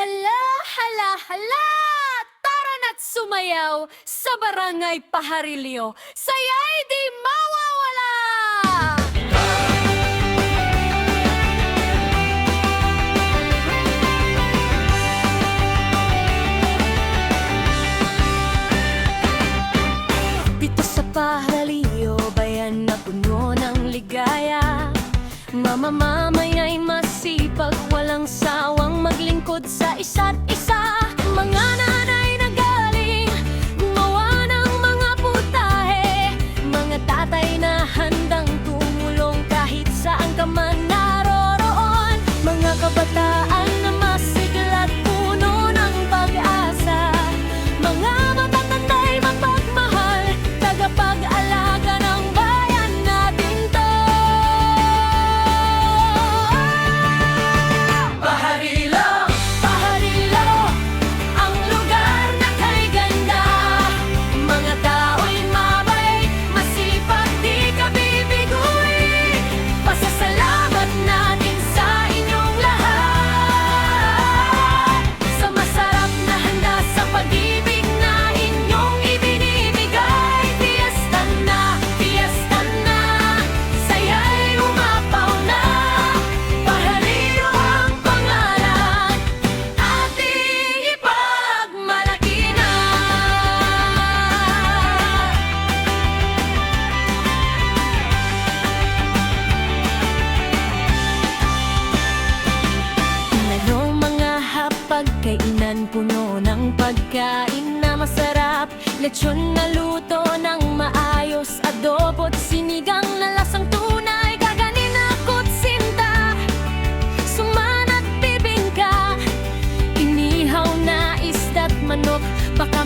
Hala, hala, hala! Tara na't sumayaw sa Barangay Pajarilyo. Saya'y di mawawala! Dito sa Pajarilyo, bayan na puno ng ligaya. Mamamaya'y masipag, walang sawang maglingkod sa isa't isa. Mga nanay na galing gumawa ng mga putahe, mga tatay na handang tumulong kahit saan ka man naroroon, mga kabataan na masigla't puno ng pag-asa, mga matatanda'y mapagmahal, tagapag-alaga ng bayan natin to. Pajarilyo, ang lugar na kay ganda. Mga tao'y mabait, masipag, di ka bibiguin. Pasasalamat natin sa inyong lahat, sa masarap na handa, sa pag-ibig na inyong ibinibigay. Fiesta na, saya'y umapaw na. Pajarilyo ang pangalan, ating ipagmalaki na. Merong mga hapagkainan, puno ng pagkain na masarap. Lechon na luto ng maayos, adobo't sinigang na lasang tunay. Kaganin ako't sinta, suman at bibingka, inihaw na isda't manok, baka